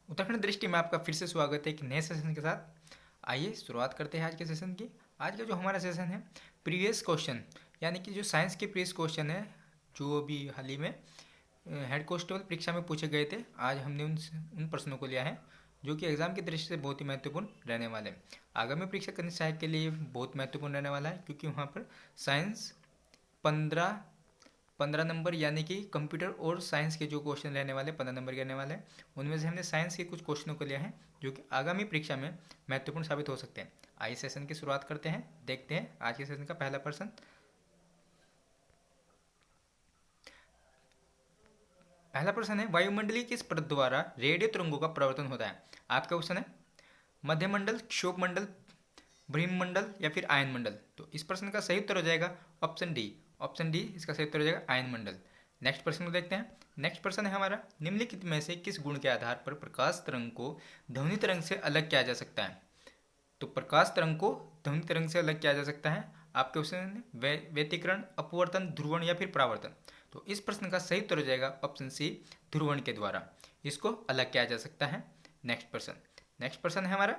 उत्तराखंड दृष्टि में आपका फिर से स्वागत है एक नए सेशन के साथ। आइए शुरुआत करते हैं आज के सेशन की। आज का जो हमारा सेशन है प्रीवियस क्वेश्चन, यानी कि जो साइंस के प्रीवियस क्वेश्चन है जो अभी हाल ही में हेड कांस्टेबल परीक्षा में पूछे गए थे। आज हमने उन प्रश्नों को लिया है जो कि एग्जाम की दृष्टि से बहुत ही महत्वपूर्ण रहने वाले हैं। आगामी परीक्षा करने सहायक के लिए बहुत महत्वपूर्ण रहने वाला है, क्योंकि वहाँ पर साइंस 15 नंबर यानी कि कंप्यूटर और साइंस के जो क्वेश्चन रहने वाले 15 नंबर के रहने वाले हैं, उनमें से हमने साइंस के कुछ क्वेश्चनों को लिया है जो कि आगामी परीक्षा में महत्वपूर्ण साबित हो सकते हैं। आइए सेशन की शुरुआत करते हैं, देखते हैं आज के सेशन का पहला प्रश्न। पहला प्रश्न है, वायुमंडलीय किस परत द्वारा रेडियो तरंगों का प्रवर्तन होता है? आपका ऑप्शन है मध्यमंडल, क्षोभमंडल, ब्रह्मंडल या फिर आयनमंडल। तो इस प्रश्न का सही उत्तर हो जाएगा ऑप्शन डी। ऑप्शन डी इसका सही उत्तर हो जाएगा आयनमंडल। नेक्स्ट प्रश्न को देखते हैं। नेक्स्ट प्रश्न है हमारा, निम्नलिखित में से किस गुण के आधार पर प्रकाश तरंग को ध्वनि तरंग से अलग किया जा सकता है? तो प्रकाश तरंग को ध्वनि तरंग से अलग किया जा सकता है। आपके ऑप्शन है व्यतिकरण, अपवर्तन, ध्रुवण या फिर परावर्तन। तो इस प्रश्न का सही उत्तर हो जाएगा ऑप्शन सी, ध्रुवण के द्वारा इसको अलग किया जा सकता है। नेक्स्ट प्रश्न है हमारा,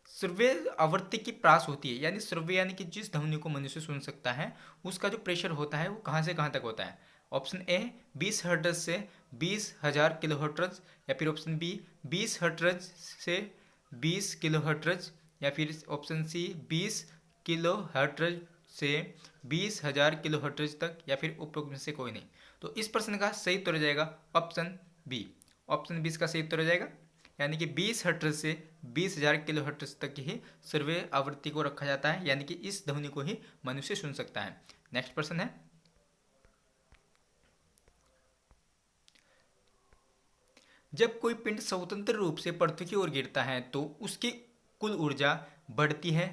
श्रव्य आवृत्ति की प्रास होती है, यानी श्रव्य यानी कि जिस ध्वनि को मनुष्य सुन सकता है उसका जो प्रेशर होता है वो कहाँ से कहाँ तक होता है? ऑप्शन ए 20 हर्ट्ज से 20,000 किलो हर्ट्ज, या फिर ऑप्शन बी 20 हर्ट्ज से 20 किलो हर्ट्ज, या फिर ऑप्शन सी 20 किलो हर्ट्ज से 20,000 किलो हर्ट्ज तक, या फिर उपरोक्त में से कोई नहीं। तो इस प्रश्न का सही उत्तर हो जाएगा ऑप्शन बी। ऑप्शन बी इसका सही उत्तर हो जाएगा, यानी कि 20 हर्ट्ज से 20,000 किलो हर्ट्ज तक ही सर्वे आवृत्ति को रखा जाता है, यानी कि इस ध्वनि को ही मनुष्य सुन सकता है। नेक्स्ट प्रश्न है, जब कोई पिंड स्वतंत्र रूप से पृथ्वी की ओर गिरता है तो उसकी कुल ऊर्जा बढ़ती है,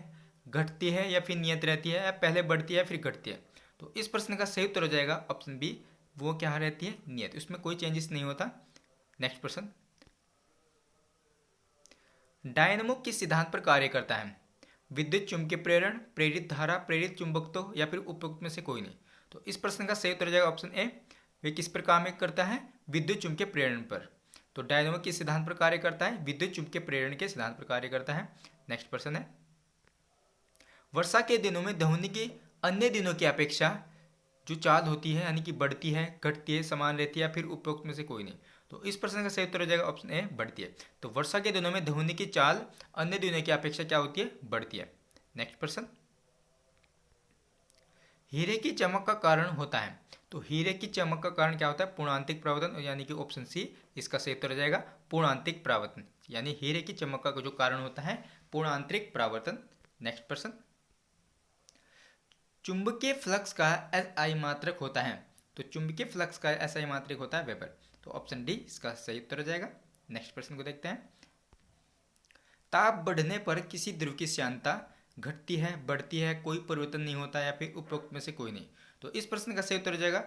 घटती है या फिर नियत रहती है, या पहले बढ़ती है या फिर घटती है? तो इस प्रश्न का सही उत्तर हो जाएगा ऑप्शन बी, वो क्या रहती है? नियत, उसमें कोई चेंजेस नहीं होता। नेक्स्ट प्रश्न, डायनमो किस सिद्धांत पर कार्य करता है? विद्युत चुंबकीय प्रेरण, प्रेरित धारा, प्रेरित चुंबकत्व या फिर उपरोक्त में से कोई नहीं। तो इस प्रश्न का सही उत्तर हो जाएगा ऑप्शन ए, वे किस पर काम करता है? विद्युत चुंबकीय प्रेरण पर। तो डायनमो किस सिद्धांत पर कार्य करता है? विद्युत चुंबकीय प्रेरण के सिद्धांत पर कार्य करता है। नेक्स्ट प्रश्न है, वर्षा के दिनों में ध्वनि की अन्य दिनों की अपेक्षा जो चाल होती है, यानी कि बढ़ती है, घटती है, समान रहती है, या फिर उपरोक्त में से कोई नहीं। तो इस प्रश्न का सही उत्तर हो जाएगा ऑप्शन ए, बढ़ती है। तो वर्षा के दिनों में ध्वनि की चाल अन्य दिनों की अपेक्षा क्या होती है? बढ़ती है। नेक्स्ट प्रश्न, हीरे की चमक का कारण होता है। तो हीरे की चमक का कारण क्या होता है? पूर्णांतिक परावर्तन, यानी कि ऑप्शन सी इसका सही उत्तर हो जाएगा पूर्णांतिक परावर्तन, यानी हीरे की चमक का जो कारण होता है पूर्णांतरिक परावर्तन। नेक्स्ट प्रश्न, चुंबकीय फ्लक्स का एसआई मात्रक होता है। तो चुंबकीय फ्लक्स का एसआई मात्रक होता है वेबर। तो ऑप्शन डी इसका सही उत्तर हो जाएगा। नेक्स्ट प्रश्न को देखते हैं, ताप बढ़ने पर किसी द्रव की श्यानता घटती है, बढ़ती है, कोई परिवर्तन नहीं होता, या फिर उपरोक्त में से कोई नहीं। तो इस प्रश्न का सही उत्तर हो जाएगा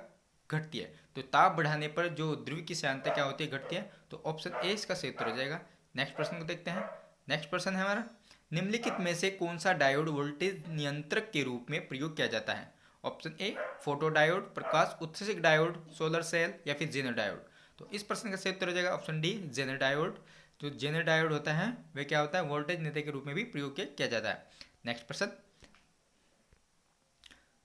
घटती है। तो ताप बढ़ाने पर जो ध्रुव की श्यानता क्या होती है? घटती है। तो ऑप्शन ए इसका सही उत्तर हो जाएगा। नेक्स्ट प्रश्न को देखते हैं। नेक्स्ट प्रश्न है हमारा, निम्नलिखित में से कौन सा डायोड वोल्टेज नियंत्रक के रूप में प्रयोग किया जाता है? ऑप्शन ए फोटो डायोड, प्रकाश उत्सर्जक डायोड, सोलर सेल या फिर जेनर डायोड। तो इस प्रश्न का सही उत्तर हो जाएगा ऑप्शन डी, जेनर डायोड। जो जेनर डायोड होता है वह क्या होता है? वोल्टेज नियंत्रक के रूप में भी प्रयोग किया जाता है। नेक्स्ट प्रश्न,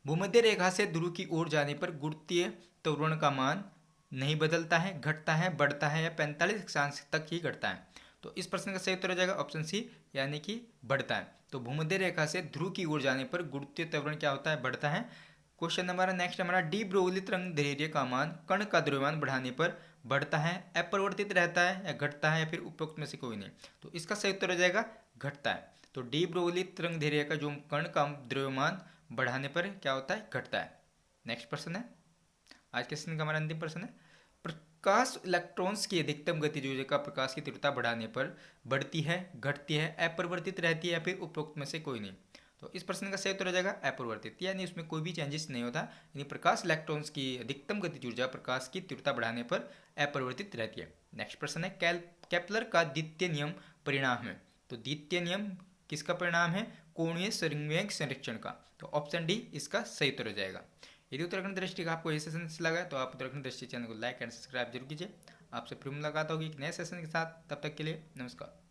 भूमध्य रेखा से ध्रुव की ओर जाने पर गुरुत्वीय त्वरण का मान नहीं बदलता है, घटता है, बढ़ता है, या 45 अक्षांश तक ही घटता है? तो इस प्रश्न का सही उत्तर हो जाएगा ऑप्शन सी, यानी कि बढ़ता है। तो भूमध्य रेखा से ध्रुव की ओर जाने पर गुरुत्वीय त्वरण क्या होता है? बढ़ता है। क्वेश्चन नंबर नेक्स्ट हमारा, डी ब्रोगली तरंग दैर्ध्य का मान कण का द्रव्यमान बढ़ाने पर बढ़ता है, अपरिवर्तित रहता है, या घटता है, या फिर उपरोक्त में से कोई नहीं। तो इसका सही उत्तर हो जाएगा घटता है। तो डी ब्रोगली तरंग दैर्ध्य का जो कण का द्रव्यमान बढ़ाने पर क्या होता है? घटता है। नेक्स्ट प्रश्न है, आज के सेशन का हमारा अंतिम प्रश्न है, प्रकाश इलेक्ट्रॉन्स की अधिकतम गति जो का प्रकाश की तीव्रता बढ़ाने पर बढ़ती है, घटती है, अपरिवर्तित रहती है, या फिर उपरोक्त में से कोई नहीं। तो इस प्रश्न का सही उत्तर हो जाएगा अपरिवर्तित, यानी उसमें कोई भी चेंजेस नहीं होता, यानी प्रकाश इलेक्ट्रॉन्स की अधिकतम गति ऊर्जा प्रकाश की तीव्रता बढ़ाने पर अपरिवर्तित रहती है। नेक्स्ट प्रश्न है, केपलर का द्वितीय नियम परिणाम है। तो द्वितीय नियम किसका परिणाम है? कोणीय संवेग संरक्षण का। तो ऑप्शन डी इसका सही उत्तर हो जाएगा। यदि उत्तराखंड दृष्टि का आपको ये सेशन लगा तो आप उत्तराखंड दृष्टि चैनल को लाइक एंड सब्सक्राइब जरूर कीजिए। आपसे फिर मुलाकात होगी एक नए सेशन के साथ। तब तक के लिए नमस्कार।